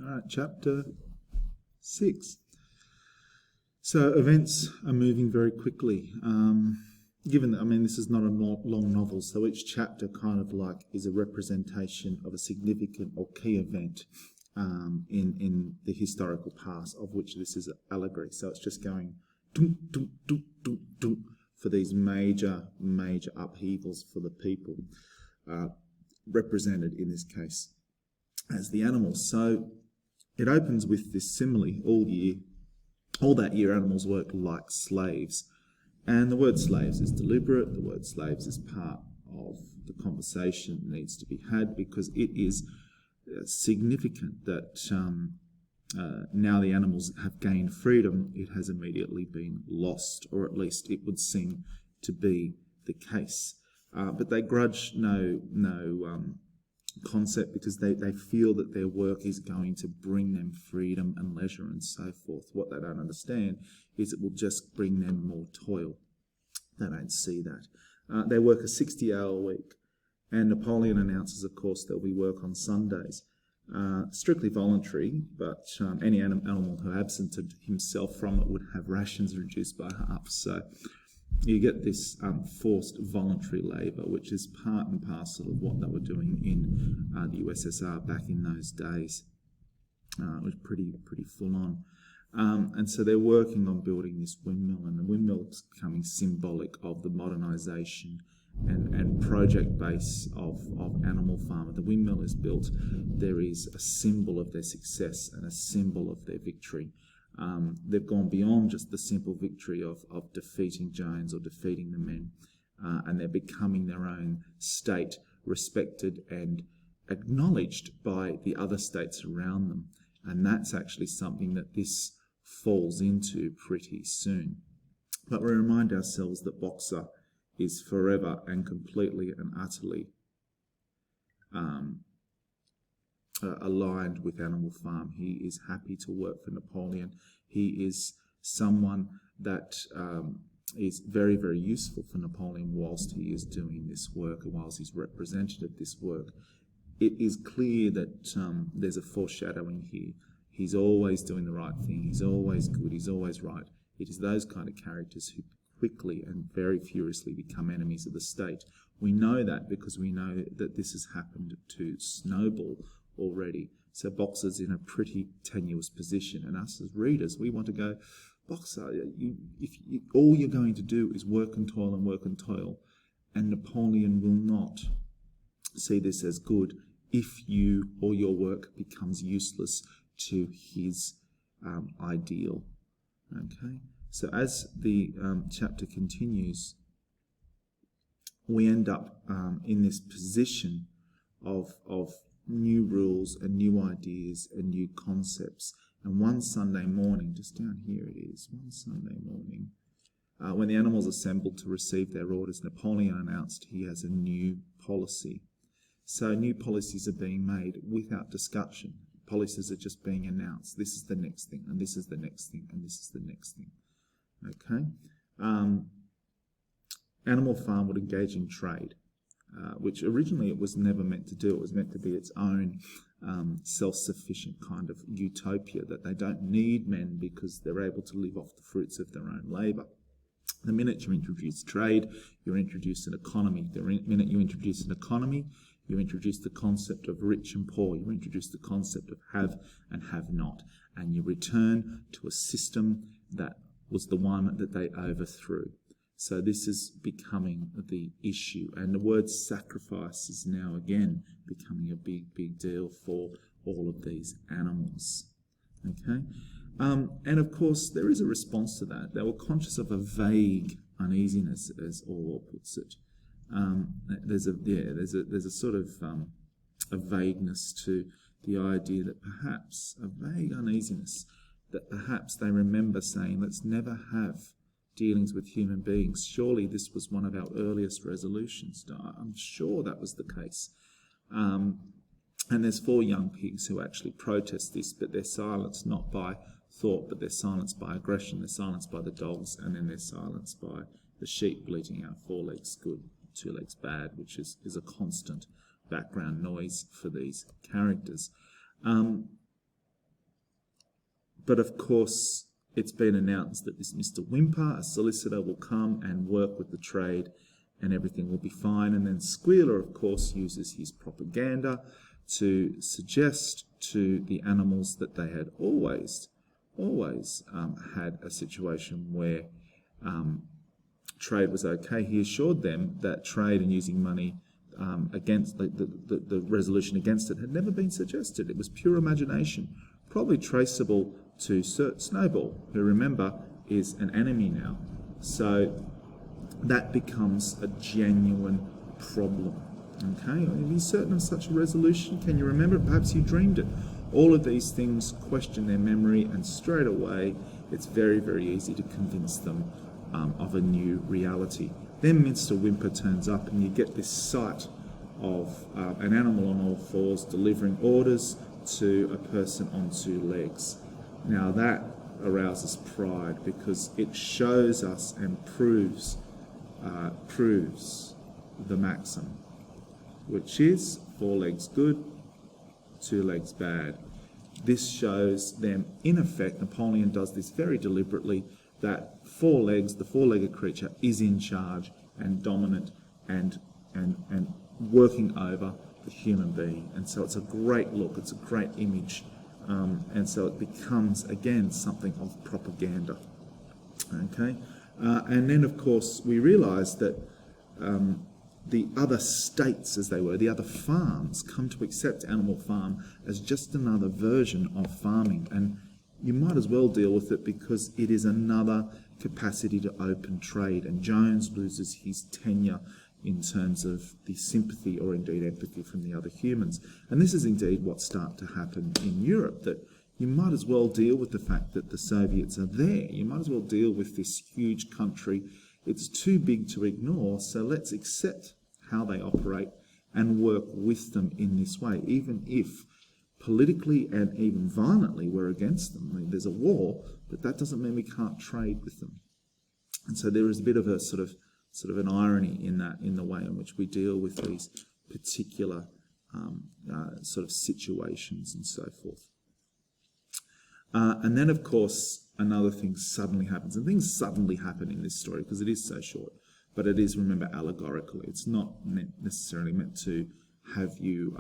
All right, chapter 6. So events are moving very quickly. Given that, this is not a long novel, so each chapter kind of like is a representation of a significant or key event in the historical past, of which this is an allegory. So it's just going dum, dum, dum, dum, dum, for these major upheavals for the people, represented in this case as the animals. So it opens with this simile: all that year animals worked like slaves. And the word slaves is deliberate. The word slaves is part of the conversation that needs to be had, because it is significant that now the animals have gained freedom, it has immediately been lost, or at least it would seem to be the case. But they grudge no concept, because they feel that their work is going to bring them freedom and leisure and so forth. What they don't understand is it will just bring them more toil. They don't see that. They work a 60-hour week, and Napoleon announces, of course, there'll be work on Sundays. Strictly voluntary, but any animal who absented himself from it would have rations reduced by half. So you get this forced voluntary labour, which is part and parcel of what they were doing in the USSR back in those days. It was pretty full on. And so they're working on building this windmill, and the windmill is becoming symbolic of the modernisation and project base of animal farming. The windmill is built. There is a symbol of their success and a symbol of their victory. They've gone beyond just the simple victory of defeating Jones or defeating the men, and they're becoming their own state, respected and acknowledged by the other states around them. And that's actually something that this falls into pretty soon. But we remind ourselves that Boxer is forever and completely and utterly aligned with Animal Farm. He is happy to work for Napoleon. He is someone that is very, very useful for Napoleon whilst he is doing this work and whilst he's representative of this work. It is clear that there's a foreshadowing here. He's always doing the right thing. He's always good. He's always right. It is those kind of characters who quickly and very furiously become enemies of the state. We know that because we know that this has happened to Snowball already. So Boxer's in a pretty tenuous position, and us as readers, we want to go, Boxer, all you're going to do is work and toil and work and toil, and Napoleon will not see this as good if you or your work becomes useless to his ideal. Okay, so as the chapter continues, we end up in this position of new rules and new ideas and new concepts. And one Sunday morning, just down here it is, one Sunday morning, when the animals assembled to receive their orders, Napoleon announced he has a new policy. So new policies are being made without discussion. Policies are just being announced. This is the next thing, and this is the next thing, and this is the next thing. Okay? Animal Farm would engage in trade, which originally it was never meant to do. It was meant to be its own self-sufficient kind of utopia, that they don't need men because they're able to live off the fruits of their own labour. The minute you introduce trade, you introduce an economy. The minute you introduce an economy, you introduce the concept of rich and poor. You introduce the concept of have and have not. And you return to a system that was the one that they overthrew. So this is becoming the issue. And the word sacrifice is now again becoming a big deal for all of these animals. Okay? And of course, there is a response to that. They were conscious of a vague uneasiness, as Orwell puts it. There's a sort of a vagueness to the idea that perhaps, a vague uneasiness, that perhaps they remember saying, let's never have dealings with human beings. Surely this was one of our earliest resolutions. I'm sure that was the case. And there's 4 young pigs who actually protest this, but they're silenced not by thought, but they're silenced by aggression. They're silenced by the dogs, and then they're silenced by the sheep bleating out 4 legs good, 2 legs bad, which is a constant background noise for these characters. But of course, it's been announced that this Mr. Whymper, a solicitor, will come and work with the trade and everything will be fine. And then Squealer, of course, uses his propaganda to suggest to the animals that they had always had a situation where trade was okay. He assured them that trade and using money against the resolution against it had never been suggested. It was pure imagination, probably traceable to Snowball, who, remember, is an enemy now. So that becomes a genuine problem. Okay, are you certain of such a resolution? Can you remember it? Perhaps you dreamed it. All of these things question their memory, and straight away it's very, very easy to convince them of a new reality. Then Mr. Whymper turns up and you get this sight of an animal on all fours delivering orders to a person on two legs. Now that arouses pride because it shows us and proves the maxim, which is 4 legs good, 2 legs bad. This shows them, in effect, Napoleon does this very deliberately, that 4 legs, the 4-legged creature, is in charge and dominant and working over the human being. And so it's a great look, it's a great image, and so it becomes, again, something of propaganda. Okay, and then, of course, we realise that the other states, as they were, the other farms, come to accept Animal Farm as just another version of farming. And you might as well deal with it because it is another capacity to open trade. And Jones loses his tenure in terms of the sympathy or indeed empathy from the other humans. And this is indeed what starts to happen in Europe, that you might as well deal with the fact that the Soviets are there. You might as well deal with this huge country. It's too big to ignore, so let's accept how they operate and work with them in this way, even if politically and even violently we're against them. I mean, there's a war, but that doesn't mean we can't trade with them. And so there is a bit of a sort of an irony in that, in the way in which we deal with these particular sort of situations and so forth. And then, of course, another thing suddenly happens. And things suddenly happen in this story because it is so short. But it is, remember, allegorical. It's not necessarily meant to have you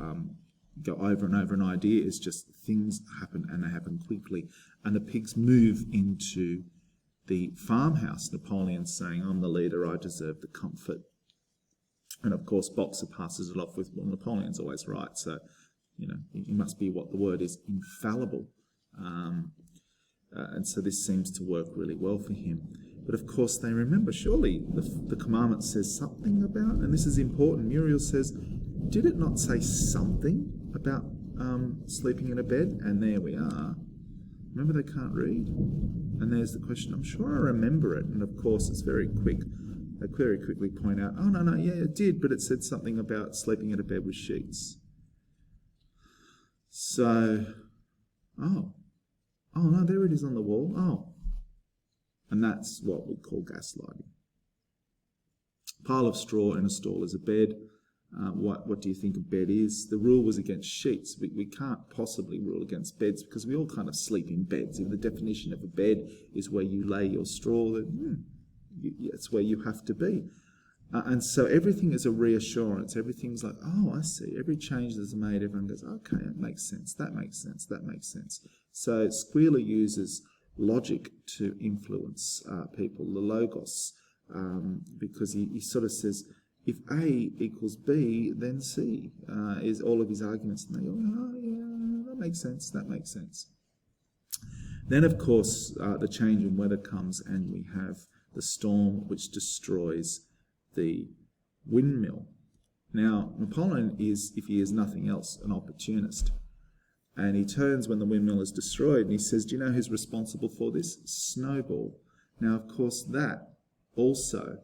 go over and over an idea. It's just things happen and they happen quickly. And the pigs move into the farmhouse. Napoleon's saying, I'm the leader, I deserve the comfort. And, of course, Boxer passes it off with, well, Napoleon's always right. So, you know, he must be what the word is, infallible. And so this seems to work really well for him. But of course they remember, surely the commandment says something about, and this is important, Muriel says, did it not say something about sleeping in a bed? And there we are. Remember, they can't read. And there's the question, I'm sure I remember it. And of course it's very quick. They very quickly point out, oh, no, yeah, it did, but it said something about sleeping in a bed with sheets. So, oh no, there it is on the wall. Oh. And that's what we call gaslighting. Pile of straw in a stall is a bed. What do you think a bed is? The rule was against sheets. We can't possibly rule against beds because we all kind of sleep in beds. If the definition of a bed is where you lay your straw, then it's where you have to be. And so everything is a reassurance. Everything's like, oh, I see. Every change that's made, everyone goes, okay, it makes sense. That makes sense. That makes sense. So Squealer uses logic to influence people, the logos, because he sort of says, if A equals B, then C, is all of his arguments. And they go, oh, yeah, that makes sense. That makes sense. Then, of course, the change in weather comes and we have the storm which destroys the windmill. Now, Napoleon is, if he is nothing else, an opportunist. And he turns when the windmill is destroyed and he says, do you know who's responsible for this? Snowball. Now, of course, that also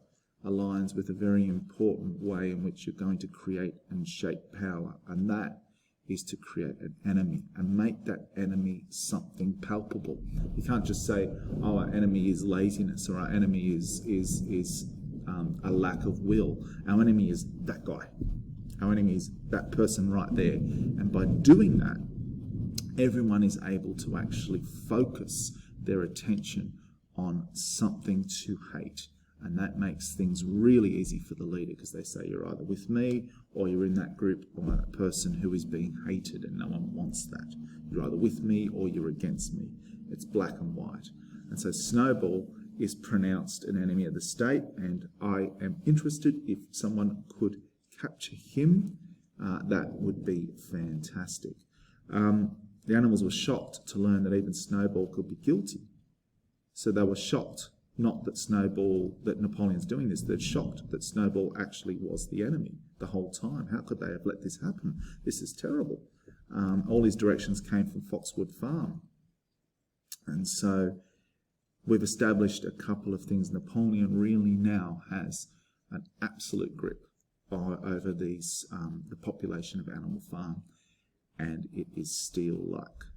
aligns with a very important way in which you're going to create and shape power. And that is to create an enemy and make that enemy something palpable. You can't just say, oh, our enemy is laziness or our enemy is a lack of will. Our enemy is that guy. Our enemy is that person right there. And by doing that, everyone is able to actually focus their attention on something to hate. And that makes things really easy for the leader, because they say you're either with me or you're in that group or that person who is being hated, and no one wants that. You're either with me or you're against me. It's black and white. And so Snowball is pronounced an enemy of the state, and I am interested if someone could capture him. That would be fantastic. The animals were shocked to learn that even Snowball could be guilty. So they were shocked, not that Napoleon's doing this, they're shocked that Snowball actually was the enemy the whole time. How could they have let this happen? This is terrible. All his directions came from Foxwood Farm. And so we've established a couple of things. Napoleon really now has an absolute grip over the population of Animal Farm, and it is steel luck.